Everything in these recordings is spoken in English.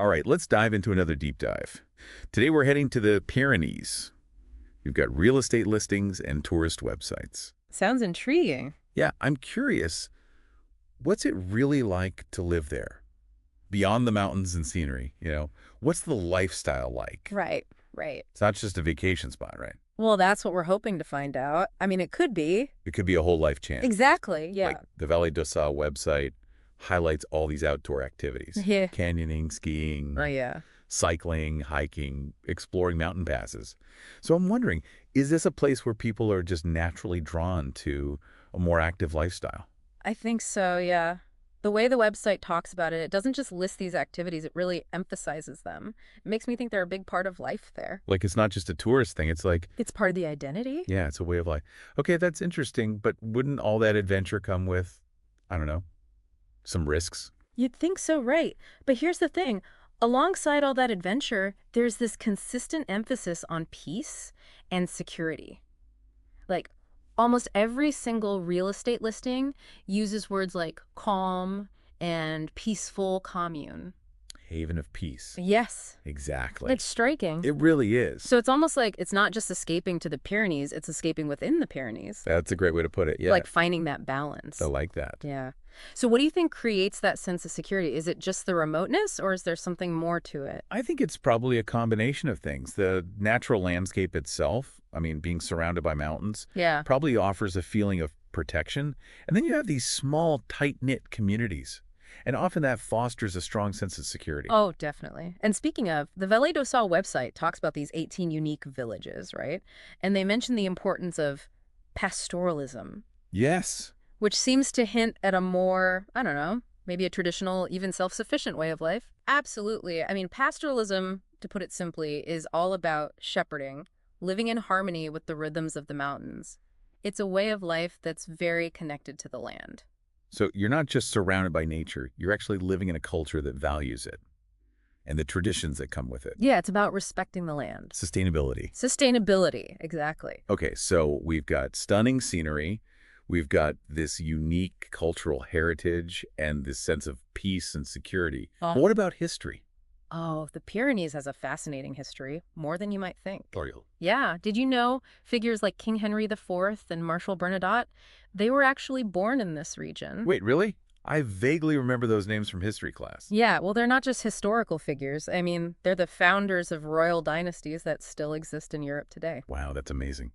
All right, let's dive into another deep dive. Today we're heading to the Pyrenees. You've got real estate listings and tourist websites. Sounds intriguing. Yeah, I'm curious, what's it really like to live there? Beyond the mountains and scenery, what's the lifestyle like? Right, right. It's not just a vacation spot, right? Well, that's what we're hoping to find out. I mean, it could be. It could be a whole life change. Exactly, yeah. Like the Valley d'Ossau website highlights all these outdoor activities. Yeah. Canyoning, skiing, Oh, yeah. cycling, hiking, exploring mountain passes. So I'm wondering, is this a place where people are just naturally drawn to a more active lifestyle? I think so, yeah. The way the website talks about it, it doesn't just list these activities, it really emphasizes them. It makes me think they're a big part of life there. Like it's not just a tourist thing. It's like, It's part of the identity? yeah, it's a way of life. Okay, that's interesting, but wouldn't all that adventure come with, I don't know, some risks? You'd think so, right. But here's the thing. Alongside all that adventure, there's this consistent emphasis on peace and security. Like, almost every single real estate listing uses words like calm and peaceful commune. Haven of peace. Yes, Exactly. it's striking. It really is. So it's almost like it's not just escaping to the Pyrenees, it's escaping within the Pyrenees. That's a great way to put it. Yeah, Like finding that balance. I like that. Yeah. So what do you think creates that sense of security? Is it just the remoteness or is there something more to it? I think it's probably a combination of things. The natural landscape itself, I mean, being surrounded by mountains, Yeah. probably offers a feeling of protection. And then you have these small, tight-knit communities. And often that fosters a strong sense of security. Oh, definitely. And speaking of, the Vallée d'Ossau website talks about these 18 unique villages, right? And they mention the importance of pastoralism, Yes. which seems to hint at a more, I don't know, maybe a traditional, even self-sufficient way of life. Absolutely. I mean, pastoralism, to put it simply, is all about shepherding, living in harmony with the rhythms of the mountains. It's a way of life that's very connected to the land. So you're not just surrounded by nature. You're actually living in a culture that values it and the traditions that come with it. Yeah, it's about respecting the land. Sustainability. Sustainability, exactly. Okay, so we've got stunning scenery. We've got this unique cultural heritage and this sense of peace and security. Oh. But what about history? Oh, the Pyrenees has a fascinating history, more than you might think. Oriel. Yeah, did you know figures like King Henry IV and Marshal Bernadotte, they were actually born in this region? Wait, really? I vaguely remember those names from history class. Yeah, well, they're not just historical figures. I mean, they're the founders of royal dynasties that still exist in Europe today. Wow, that's amazing.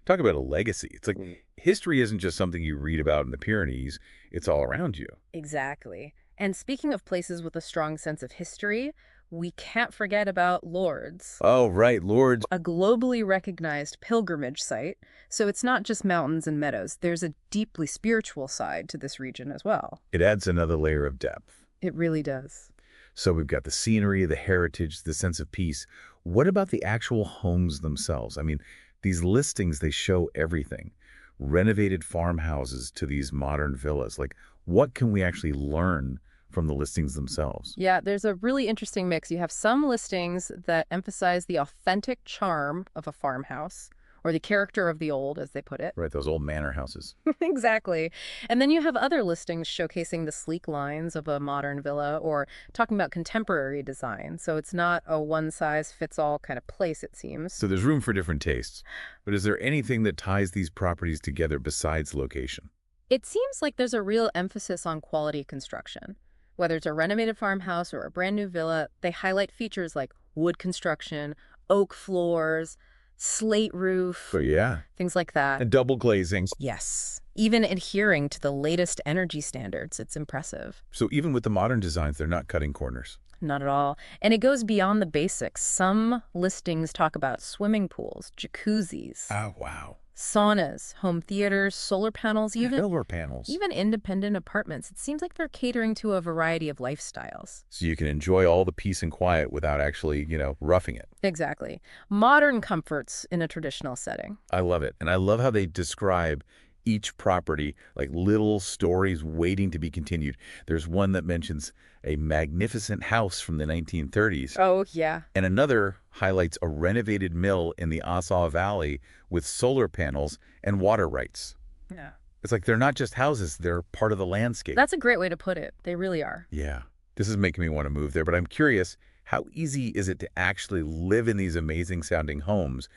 Talk about a legacy. It's like history isn't just something you read about in the Pyrenees. It's all around you. Exactly. And speaking of places with a strong sense of history, we can't forget about Lourdes, Oh, right, Lourdes. a globally recognized pilgrimage site. So it's not just mountains and meadows. There's a deeply spiritual side to this region as well. It adds another layer of depth. It really does. So we've got the scenery, the heritage, the sense of peace. What about the actual homes themselves? I mean, these listings, they show everything. Renovated farmhouses to these modern villas. Like, what can we actually learn from the listings themselves? Yeah, there's a really interesting mix. You have some listings that emphasize the authentic charm of a farmhouse, or the character of the old, as they put it. Right, those old manor houses. Exactly. And then you have other listings showcasing the sleek lines of a modern villa or talking about contemporary design. So it's not a one-size-fits-all kind of place, it seems. So there's room for different tastes. But is there anything that ties these properties together besides location? It seems like there's a real emphasis on quality construction. Whether it's a renovated farmhouse or a brand new villa, they highlight features like wood construction, oak floors, slate roof, So yeah. things like that. And double glazing. Yes. Even adhering to the latest energy standards, it's impressive. So even with the modern designs, they're not cutting corners. Not at all. And it goes beyond the basics. Some listings talk about swimming pools, jacuzzis, Oh, wow. saunas, home theaters, solar panels, Solar panels. even independent apartments. It seems like they're catering to a variety of lifestyles. So you can enjoy all the peace and quiet without actually, roughing it. Exactly. Modern comforts in a traditional setting. I love it. And I love how they describe each property like little stories waiting to be continued. There's one that mentions a magnificent house from the 1930s. Oh, yeah. And another highlights a renovated mill in the Ossau Valley with solar panels and water rights. Yeah. It's like they're not just houses, they're part of the landscape. That's a great way to put it. They really are. Yeah. This is making me want to move there, but I'm curious, how easy is it to actually live in these amazing sounding homes?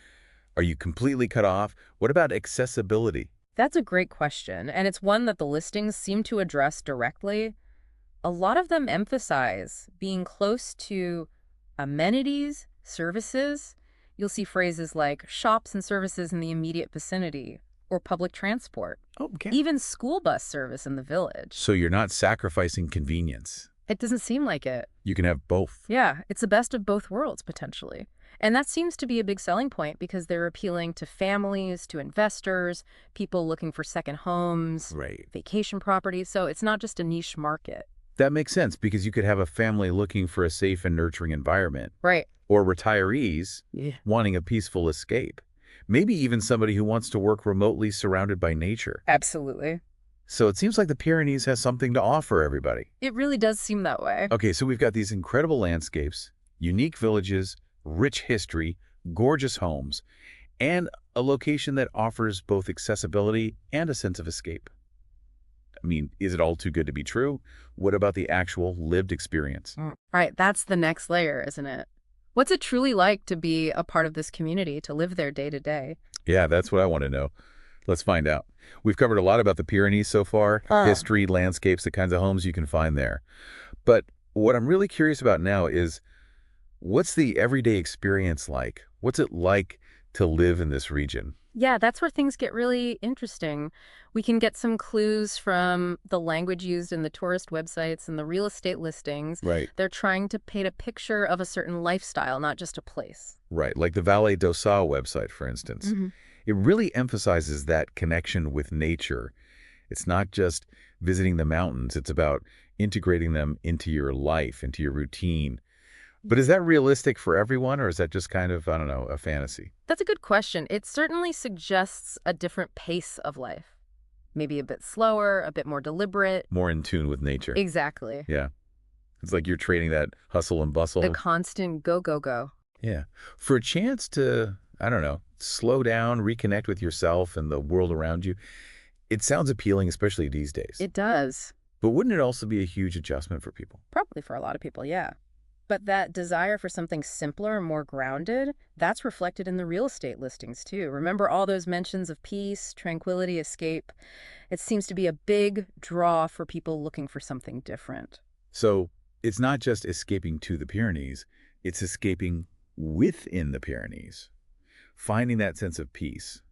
Are you completely cut off? What about accessibility? That's a great question, and it's one that the listings seem to address directly. A lot of them emphasize being close to amenities, services. You'll see phrases like shops and services in the immediate vicinity or public transport, Okay. even school bus service in the village. So you're not sacrificing convenience. It doesn't seem like it. You can have both. Yeah, it's the best of both worlds, potentially. And that seems to be a big selling point because they're appealing to families, to investors, people looking for second homes, Right. vacation properties. So it's not just a niche market. That makes sense because you could have a family looking for a safe and nurturing environment, Right. or retirees Yeah. wanting a peaceful escape. Maybe even somebody who wants to work remotely surrounded by nature. Absolutely. So it seems like the Pyrenees has something to offer everybody. It really does seem that way. Okay, so we've got these incredible landscapes, unique villages, rich history, gorgeous homes, and a location that offers both accessibility and a sense of escape. I mean, is it all too good to be true? What about the actual lived experience? Right, that's the next layer, isn't it? What's it truly like to be a part of this community, to live there day to day? Yeah, that's what I want to know. Let's find out. We've covered a lot about the Pyrenees so far, history, landscapes, the kinds of homes you can find there. But what I'm really curious about now is, what's the everyday experience like? What's it like to live in this region? Yeah, that's where things get really interesting. We can get some clues from the language used in the tourist websites and the real estate listings. Right. They're trying to paint a picture of a certain lifestyle, not just a place. Right, like the Vallée d'Ossau website, for instance. Hmm. It really emphasizes that connection with nature. It's not just visiting the mountains, it's about integrating them into your life, into your routine. But is that realistic for everyone, or is that just kind of, I don't know, a fantasy? That's a good question. It certainly suggests a different pace of life. Maybe a bit slower, a bit more deliberate. More in tune with nature. Exactly. Yeah. It's like you're trading that hustle and The bustle. constant go, go, go. Yeah. For a chance to, I don't know, slow down, reconnect with yourself and the world around you, it sounds appealing, especially these days. It does. But wouldn't it also be a huge adjustment for people? Probably for a lot of people, yeah. But that desire for something simpler and more grounded, that's reflected in the real estate listings too. Remember all those mentions of peace, tranquility, escape? It seems to be a big draw for people looking for something different. So it's not just escaping to the Pyrenees, it's escaping within the Pyrenees, finding that sense of peace.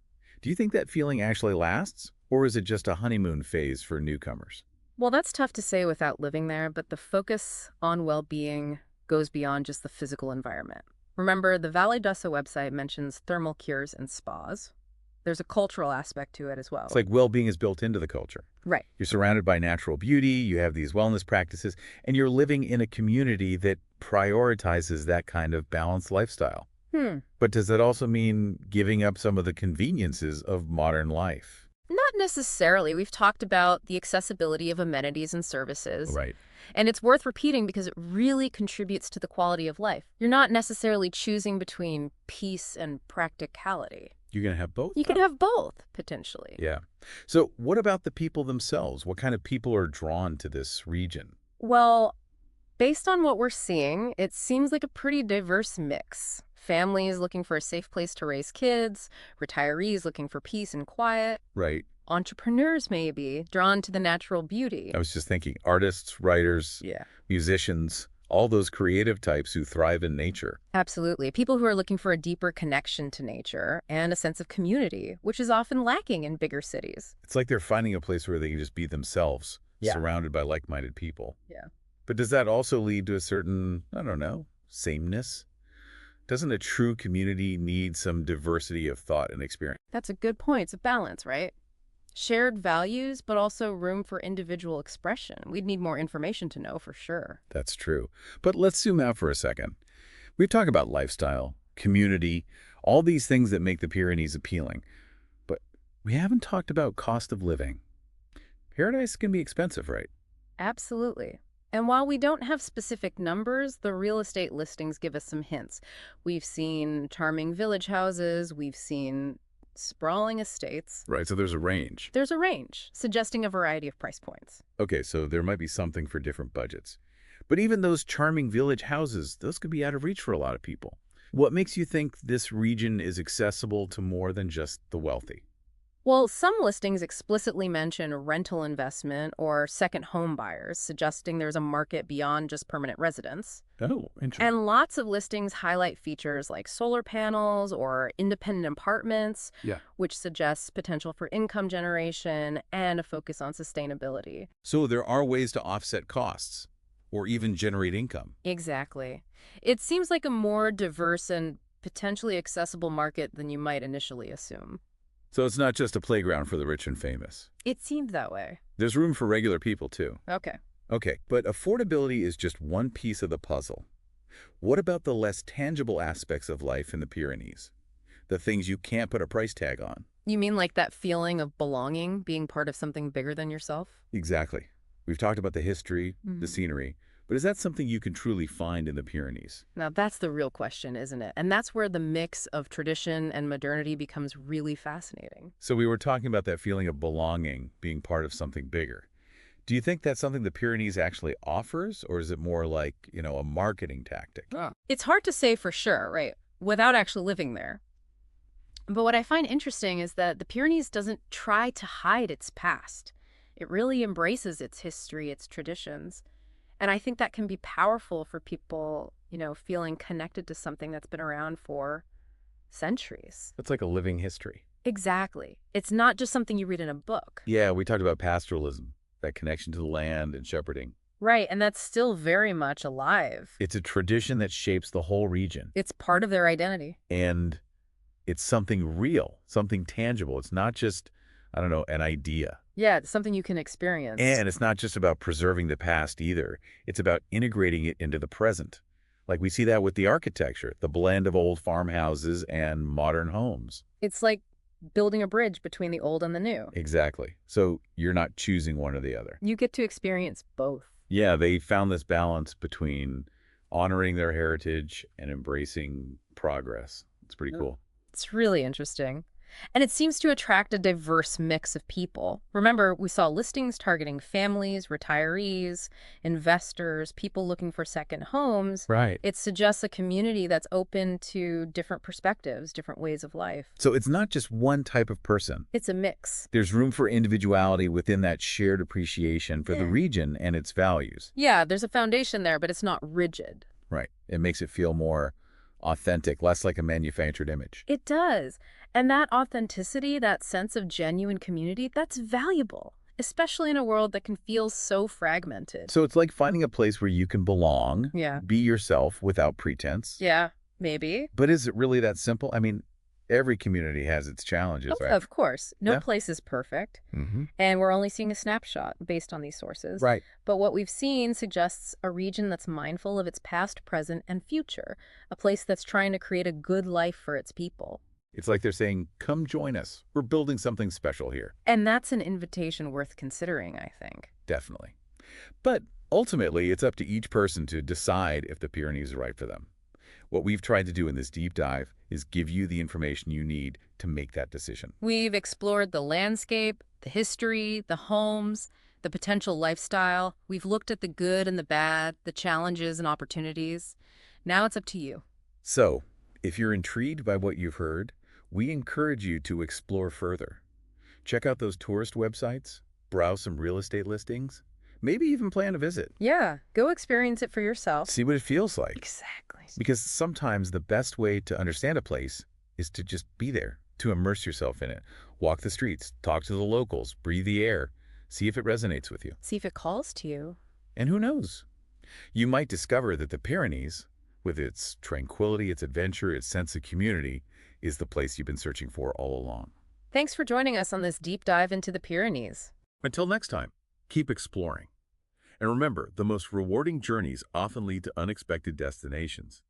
Do you think that feeling actually lasts, or is it just a honeymoon phase for newcomers? Well, that's tough to say without living there, but the focus on well-being goes beyond just the physical environment. Remember, the Vallée d'Ossau website mentions thermal cures and spas. There's a cultural aspect to it as well. It's like well-being is built into the culture. Right. You're surrounded by natural beauty, you have these wellness practices, and you're living in a community that prioritizes that kind of balanced lifestyle. But does that also mean giving up some of the conveniences of modern life? Not necessarily. We've talked about the accessibility of amenities and services. Right. And it's worth repeating because it really contributes to the quality of life. You're not necessarily choosing between peace and practicality. You're going to have both? You can have both, potentially. Yeah. So what about the people themselves? What kind of people are drawn to this region? Well, based on what we're seeing, it seems like a pretty diverse mix. Families looking for a safe place to raise kids, retirees looking for peace and quiet, Right. entrepreneurs maybe drawn to the natural beauty. I was just thinking artists, writers, Yeah. musicians, all those creative types who thrive in nature. Absolutely. People who are looking for a deeper connection to nature and a sense of community, which is often lacking in bigger cities. It's like they're finding a place where they can just be themselves, Yeah. surrounded by like-minded people. Yeah. But does that also lead to a certain, I don't know, sameness? Doesn't a true community need some diversity of thought and experience? That's a good point. It's a balance, right? Shared values, but also room for individual expression. We'd need more information to know for sure. That's true. But let's zoom out for a second. We've talked about lifestyle, community, all these things that make the Pyrenees appealing. But we haven't talked about cost of living. Paradise can be expensive, right? Absolutely. And while we don't have specific numbers, the real estate listings give us some hints. We've seen charming village houses, we've seen sprawling estates. Right, so there's a range. There's a range, suggesting a variety of price points. Okay, so there might be something for different budgets. But even those charming village houses, those could be out of reach for a lot of people. What makes you think this region is accessible to more than just the wealthy? Well, some listings explicitly mention rental investment or second home buyers, suggesting there's a market beyond just permanent residents. Oh, interesting. And lots of listings highlight features like solar panels or independent apartments, Yeah. which suggests potential for income generation and a focus on sustainability. So there are ways to offset costs or even generate income. Exactly. It seems like a more diverse and potentially accessible market than you might initially assume. So it's not just a playground for the rich and famous. It seemed that way. There's room for regular people, too. Okay. Okay, but affordability is just one piece of the puzzle. What about the less tangible aspects of life in the Pyrenees? The things you can't put a price tag on? You mean like that feeling of belonging, being part of something bigger than yourself? Exactly. We've talked about the history, the Mhm. scenery, but is that something you can truly find in the Pyrenees? Now, that's the real question, isn't it? And that's where the mix of tradition and modernity becomes really fascinating. So we were talking about that feeling of belonging, being part of something bigger. Do you think that's something the Pyrenees actually offers, or is it more like, a marketing tactic? It's hard to say for sure, right, without actually living there. But what I find interesting is that the Pyrenees doesn't try to hide its past. It really embraces its history, its traditions. And I think that can be powerful for people, feeling connected to something that's been around for centuries. That's like a living history. Exactly. It's not just something you read in a book. Yeah, we talked about pastoralism, that connection to the land and shepherding. Right, and that's still very much alive. It's a tradition that shapes the whole region, It's part of their identity. and it's something real, something tangible. It's not just, I don't know, an idea. Yeah, it's something you can experience. And it's not just about preserving the past either. It's about integrating it into the present. Like we see that with the architecture, the blend of old farmhouses and modern homes. It's like building a bridge between the old and the new. Exactly. So you're not choosing one or the other. You get to experience both. Yeah, they found this balance between honoring their heritage and embracing progress. It's pretty cool. It's really interesting. And it seems to attract a diverse mix of people. Remember, we saw listings targeting families, retirees, investors, people looking for second homes. Right. It suggests a community that's open to different perspectives, different ways of life. So it's not just one type of person. It's a mix. There's room for individuality within that shared appreciation for the Yeah. region and its values. Yeah, there's a foundation there, but it's not rigid. Right. It makes it feel more authentic, less like a manufactured image. It does. And that authenticity, that sense of genuine community, that's valuable, especially in a world that can feel so fragmented. So it's like finding a place where you can belong, Yeah. be yourself without pretense. Yeah, maybe. But is it really that simple? I mean, every community has its challenges, right? Of course. No Yeah. place is perfect. Mm-hmm. And we're only seeing a snapshot based on these sources. Right. But what we've seen suggests a region that's mindful of its past, present, and future, a place that's trying to create a good life for its people. It's like they're saying, come join us. We're building something special here. And that's an invitation worth considering, I think. Definitely. But ultimately, it's up to each person to decide if the Pyrenees are right for them. What we've tried to do in this deep dive is give you the information you need to make that decision. We've explored the landscape, the history, the homes, the potential lifestyle. We've looked at the good and the bad, the challenges and opportunities. Now it's up to you. So, if you're intrigued by what you've heard, we encourage you to explore further. Check out those tourist websites, browse some real estate listings, maybe even plan a visit. Yeah, go experience it for yourself. See what it feels like. Exactly. Because sometimes the best way to understand a place is to just be there, to immerse yourself in it. Walk the streets, talk to the locals, breathe the air, see if it resonates with you. See if it calls to you. And who knows? You might discover that the Pyrenees, with its tranquility, its adventure, its sense of community, is the place you've been searching for all along. Thanks for joining us on this deep dive into the Pyrenees. Until next time, keep exploring. And remember, the most rewarding journeys often lead to unexpected destinations.